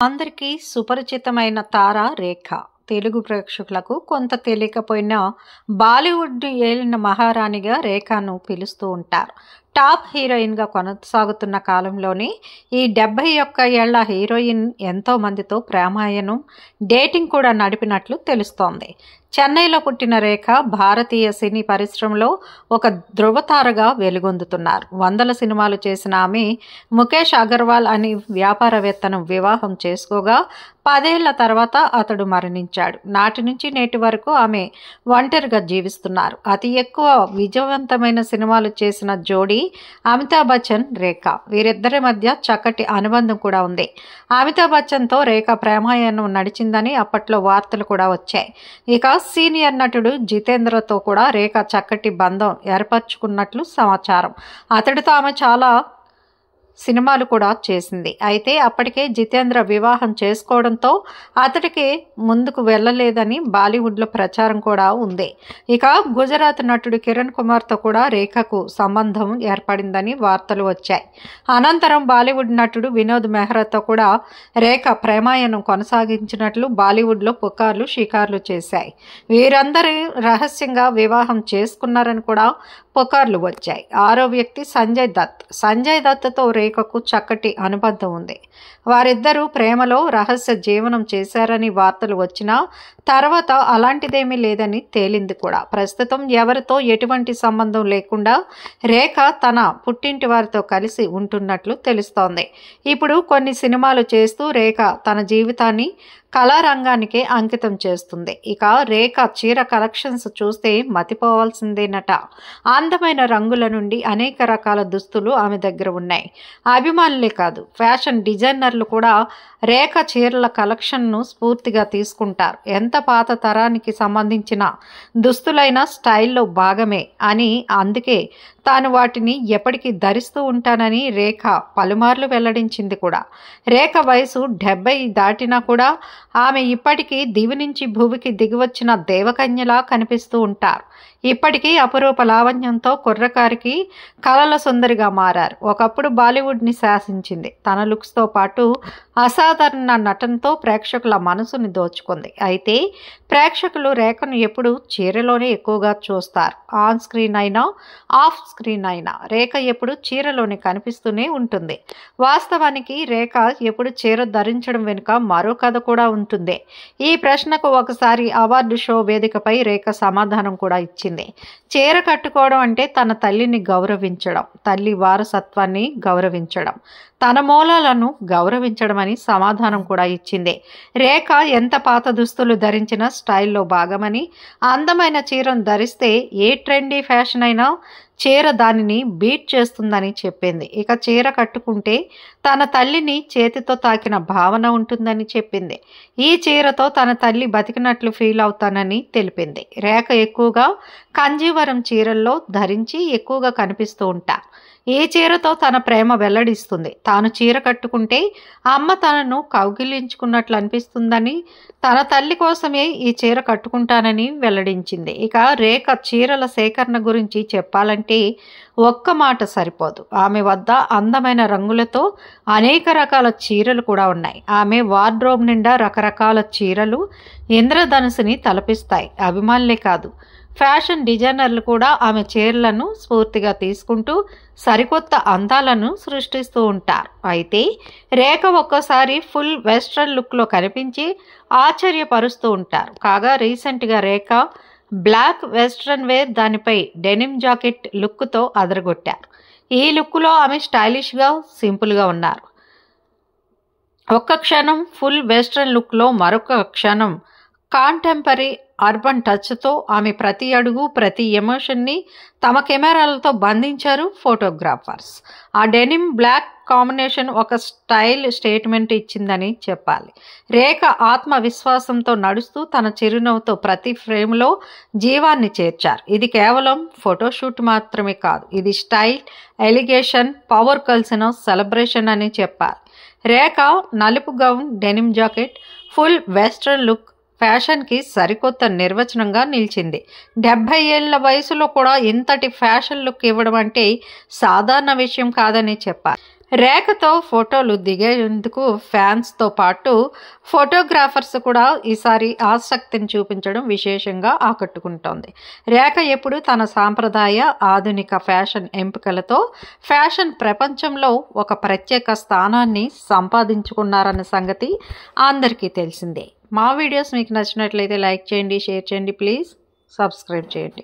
అందరికీ సుపరిచితమైన తార రేఖ. తెలుగు ప్రేక్షకులకు కొంత తెలియకపోయినా బాలీవుడ్ ఏలిన మహారాణిగా రేఖను పిలుస్తూ ఉంటారు. టాప్ హీరోయిన్గా కొనసాగుతున్న కాలంలోనే ఈ 71 ఏళ్ల హీరోయిన్ ఎంతో మందితో ప్రేమాయణం, డేటింగ్ కూడా నడిపినట్లు తెలుస్తోంది. చెన్నైలో పుట్టిన రేఖ భారతీయ సినీ పరిశ్రమలో ఒక ధృవతారగా వెలుగొందుతున్నారు. వందల సినిమాలు చేసిన ఆమె ముఖేష్ అగర్వాల్ అని వ్యాపారవేత్తను వివాహం చేసుకోగా 10 ఏళ్ల తర్వాత అతడు మరణించాడు. నాటి నుంచి నేటి వరకు ఆమె ఒంటరిగా జీవిస్తున్నారు. అతి ఎక్కువ విజయవంతమైన సినిమాలు చేసిన జోడీ అమితాబ్ బచ్చన్, రేఖ. వీరిద్దరి మధ్య చక్కటి అనుబంధం కూడా ఉంది. అమితాబ్ బచ్చన్తో రేఖ ప్రేమాయణం నడిచిందని అప్పట్లో వార్తలు కూడా వచ్చాయి. ఇక సీనియర్ నటుడు జితేంద్రతో కూడా రేఖ చక్కటి బంధం ఏర్పరచుకున్నట్లు సమాచారం. అతడితో ఆమె చాలా సినిమాలు కూడా చేసింది. అయితే అప్పటికే జితేంద్ర వివాహం చేసుకోవడంతో అతడికి ముందుకు వెళ్ళలేదని బాలీవుడ్లో ప్రచారం కూడా ఉంది. ఇక గుజరాత్ నటుడు కిరణ్ కుమార్తో కూడా రేఖకు సంబంధం ఏర్పడిందని వార్తలు వచ్చాయి. అనంతరం బాలీవుడ్ నటుడు వినోద్ మెహ్రాతో కూడా రేఖ ప్రేమాయణం కొనసాగించినట్లు బాలీవుడ్లో పుకార్లు షికార్లు చేశాయి. వీరందరూ రహస్యంగా వివాహం చేసుకున్నారని కూడా పుకార్లు వచ్చాయి. ఆరో వ్యక్తి సంజయ్ దత్తో రేఖకు చక్కటి అనుబంధం ఉంది. వారిద్దరూ ప్రేమలో రహస్య జీవనం చేశారని వార్తలు వచ్చినా తర్వాత అలాంటిదేమీ లేదని తేలింది కూడా. ప్రస్తుతం ఎవరితో ఎటువంటి సంబంధం లేకుండా రేఖ తన పుట్టింటి వారితో కలిసి ఉంటున్నట్లు తెలుస్తోంది. ఇప్పుడు కొన్ని సినిమాలు చేస్తూ రేఖ తన జీవితాన్ని కళారంగానికే అంకితం చేస్తుంది. ఇక రేఖ చీర కలెక్షన్స్ చూస్తే మతిపోవాల్సిందేనట. అందమైన రంగుల నుండి అనేక రకాల దుస్తులు ఆమె దగ్గర ఉన్నాయి. అభిమానులే కాదు, ఫ్యాషన్ డిజైనర్లు కూడా రేఖ చీరల కలెక్షన్ను స్ఫూర్తిగా తీసుకుంటారు. ఎంత పాత తరానికి సంబంధించిన దుస్తులైన స్టైల్లో భాగమే అని, అందుకే తాను వాటిని ఎప్పటికీ ధరిస్తూ ఉంటానని రేఖ పలుమార్లు వెల్లడించింది కూడా. రేఖ వయసు 70 దాటినా కూడా ఆమె ఇప్పటికీ దివి నుంచి భూమికి దిగివచ్చిన దేవకన్యలా కనిపిస్తూ ఉంటారు. ఇప్పటికీ అపురూప లావణ్యంతో కుర్రకారికి కలల సుందరిగా మారారు. ఒకప్పుడు బాలీవుడ్ని శాసించింది. తన లుక్స్తో పాటు అసాధారణ నటనతో ప్రేక్షకుల మనసుని దోచుకుంది. అయితే ప్రేక్షకులు రేఖను ఎప్పుడు చీరలోనే ఎక్కువగా చూస్తారు. ఆన్ స్క్రీన్ అయినా ఆఫ్ స్క్రీన్ అయినా రేఖ ఎప్పుడు చీరలోనే కనిపిస్తూనే ఉంటుంది. వాస్తవానికి రేఖ ఎప్పుడు చీర ధరించడం వెనుక మరో కథ కూడా ఉంటుంది. ఈ ప్రశ్నకు ఒకసారి అవార్డు షో వేదికపై రేఖ సమాధానం కూడా ఇచ్చింది. చీర కట్టుకోవడం అంటే తన తల్లిని గౌరవించడం, తల్లి వారసత్వాన్ని గౌరవించడం, తన మూలాలను గౌరవించడం అని సమాధానం కూడా ఇచ్చింది. రేఖ ఎంత పాత దుస్తులు ధరించిన స్టైల్లో భాగమని, అందమైన చీరను ధరిస్తే ఏ ట్రెండీ ఫ్యాషన్ అయినా చీర దానిని బీట్ చేస్తుందని చెప్పింది. ఇక చీర కట్టుకుంటే తన తల్లిని చేతితో తాకిన భావన ఉంటుందని చెప్పింది. ఈ చీరతో తన తల్లి బతికినట్లు ఫీల్ అవుతానని తెలిపింది. రేఖ ఎక్కువగా కంజీవరం చీరల్లో ధరించి ఎక్కువగా కనిపిస్తూ ఉంటారు. ఈ చీరతో తన ప్రేమ వెల్లడిస్తుంది. తాను చీర కట్టుకుంటే అమ్మ తనను కౌగిలించుకున్నట్లు అనిపిస్తుందని, తన తల్లి కోసమే ఈ చీర కట్టుకుంటానని వెల్లడించింది. ఇక రేఖ చీరల సేకరణ గురించి చెప్పాలంటే ఒక్క మాట సరిపోదు. ఆమె వద్ద అందమైన రంగులతో అనేక రకాల చీరలు కూడా ఉన్నాయి. ఆమె వార్డ్రోబ్ నిండా రకరకాల చీరలు ఇంద్రధనుసుని తలపిస్తాయి. అభిమానులే కాదు, ఫ్యాషన్ డిజైనర్లు కూడా ఆమె చీరలను స్ఫూర్తిగా తీసుకుంటూ సరికొత్త అందాలను సృష్టిస్తూ ఉంటారు. అయితే రేఖ ఒక్కోసారి ఫుల్ వెస్ట్రన్ లుక్లో కనిపించి ఆశ్చర్యపరుస్తూ ఉంటారు. కాగా రీసెంట్గా రేఖ బ్లాక్ వెస్ట్రన్ వేర్, దానిపై డెనిమ్ జాకెట్ లుక్తో అదరగొట్టారు. ఈ లుక్లో ఆమె స్టైలిష్గా, సింపుల్గా ఉన్నారు. ఒక్క క్షణం ఫుల్ వెస్ట్రన్ లుక్లో, మరొక క్షణం కాంటెంపరీ అర్బన్ టచ్తో ఆమె ప్రతి అడుగు, ప్రతి ఎమోషన్ని తమ కెమెరాలతో బంధించారు ఫోటోగ్రాఫర్స్. ఆ డెనిమ్ బ్లాక్ కాంబినేషన్ ఒక స్టైల్ స్టేట్మెంట్ ఇచ్చిందని చెప్పాలి. రేఖ ఆత్మవిశ్వాసంతో నడుస్తూ తన చిరునవ్వుతో ప్రతి ఫ్రేమ్లో జీవాన్ని చేర్చారు. ఇది కేవలం ఫోటోషూట్ మాత్రమే కాదు, ఇది స్టైల్, ఎలిగేషన్, పవర్ కలిసిన సెలబ్రేషన్ అని చెప్పాలి. రేఖ నలుపు gown, denim jacket, full western look ఫ్యాషన్కి సరికొత్త నిర్వచనంగా నిలిచింది. 70 ఏళ్ల వయసులో కూడా ఇంతటి ఫ్యాషన్ లుక్ ఇవ్వడం అంటే సాధారణ విషయం కాదని చెప్పాలి. రేఖతో ఫోటోలు దిగేందుకు ఫ్యాన్స్తో పాటు ఫోటోగ్రాఫర్స్ కూడా ఈసారి ఆసక్తిని చూపించడం విశేషంగా ఆకట్టుకుంటోంది. రేఖ ఎప్పుడు తన సాంప్రదాయ ఆధునిక ఫ్యాషన్ ఎంపికలతో ఫ్యాషన్ ప్రపంచంలో ఒక ప్రత్యేక స్థానాన్ని సంపాదించుకున్నారన్న సంగతి అందరికీ తెలిసిందే. మా వీడియోస్ మీకు నచ్చినట్లయితే లైక్ చేయండి, షేర్ చేయండి, ప్లీజ్ సబ్స్క్రైబ్ చేయండి.